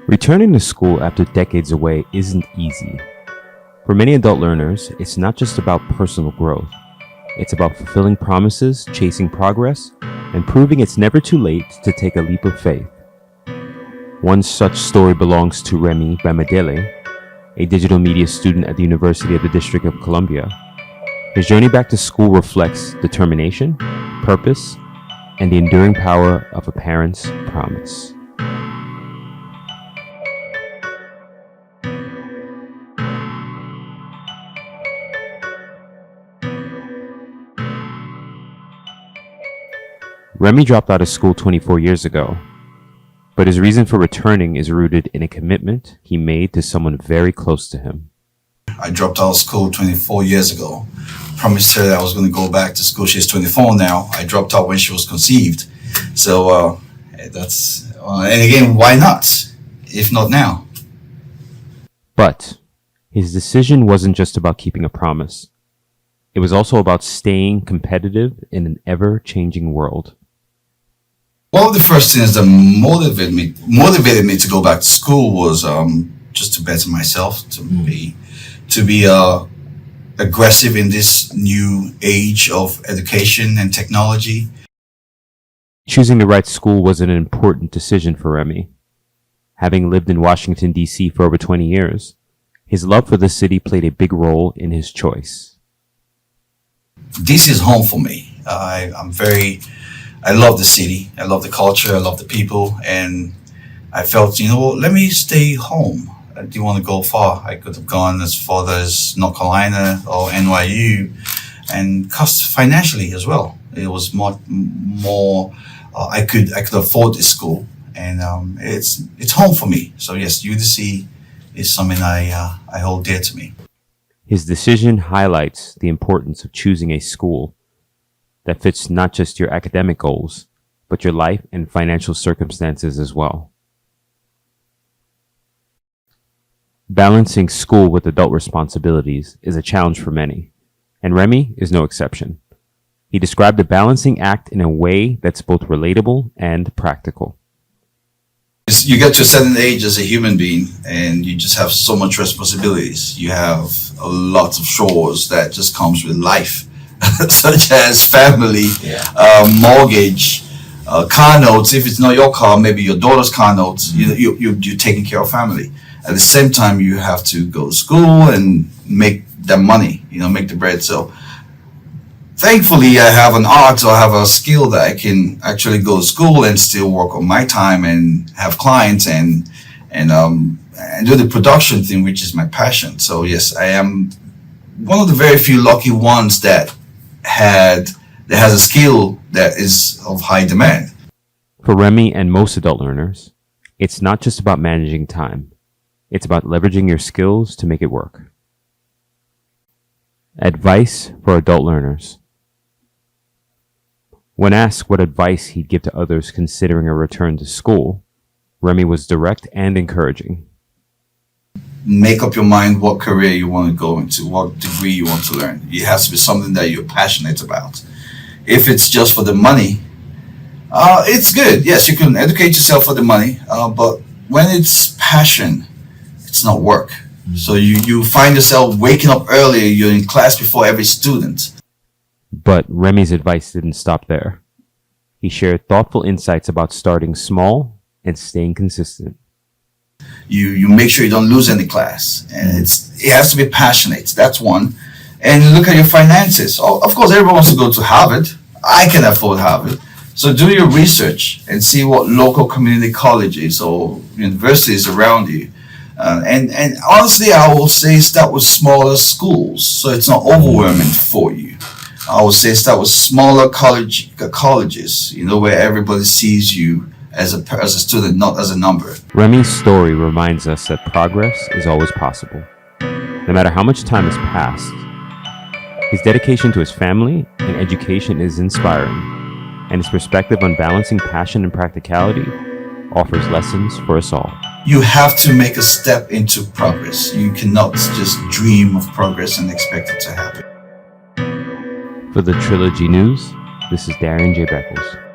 Returning to school after decades away isn't easy. For many adult learners, it's not just about personal growth. It's about fulfilling promises, chasing progress, and proving it's never too late to take a leap of faith. One such story belongs to Remy Bamidele, a digital media student at the University of the District of Columbia. His journey back to school reflects determination, purpose, and the enduring power of a parent's promise. Remy dropped out of school 24 years ago, but his reason for returning is rooted in a commitment he made to someone very close to him. I dropped out of school 24 years ago. Promised her I was going to go back to school. She's 24 now. I dropped out when she was conceived. So and again, why not? If not now. But his decision wasn't just about keeping a promise. It was also about staying competitive in an ever-changing world. One of the first things that motivated me to go back to school was just to better myself, to be aggressive in this new age of education and technology. Choosing the right school was an important decision for Remy. Having lived in Washington, D.C. for over 20 years, his love for the city played a big role in his choice. DC is home for me. I love the city. I love the culture. I love the people. And I felt, let me stay home. I didn't want to go far. I could have gone as far as North Carolina or NYU, and cost financially as well. It was more. I could afford this school, and it's home for me. So yes, UDC is something I hold dear to me. His decision highlights the importance of choosing a school that fits not just your academic goals, but your life and financial circumstances as well. Balancing school with adult responsibilities is a challenge for many, and Remy is no exception. He described the balancing act in a way that's both relatable and practical. You get to a certain age as a human being, and you just have so much responsibilities. You have a lot of chores that just comes with life, such as family, mortgage, car notes. If it's not your car, maybe your daughter's car notes. You're taking care of family. At the same time, you have to go to school and make that money, make the bread. So thankfully, I have an art, or I have a skill that I can actually go to school and still work on my time and have clients and do the production thing, which is my passion. So yes, I am one of the very few lucky ones that has a skill that is of high demand. For Remy and most adult learners, it's not just about managing time. It's about leveraging your skills to make it work. Advice for adult learners. When asked what advice he'd give to others considering a return to school, Remy was direct and encouraging. Make up your mind what career you want to go into, what degree you want to learn. It has to be something that you're passionate about. If it's just for the money, it's good. Yes, you can educate yourself for the money, but when it's passion, it's not work. So you find yourself waking up early, you're in class before every student. But Remy's advice didn't stop there. He shared thoughtful insights about starting small and staying consistent. You make sure you don't lose any class, and it has to be passionate. That's one. And look at your finances. Of course, everyone wants to go to Harvard. I can afford Harvard. So do your research and see what local community colleges or universities around you. And honestly, I will say start with smaller schools, so it's not overwhelming for you. I would say start with smaller colleges, where everybody sees you as a student, not as a number. Remy's story reminds us that progress is always possible, no matter how much time has passed. His dedication to his family and education is inspiring, and his perspective on balancing passion and practicality offers lessons for us all. You have to make a step into progress. You cannot just dream of progress and expect it to happen. For the Trilogy News, this is Darian J. Beckles.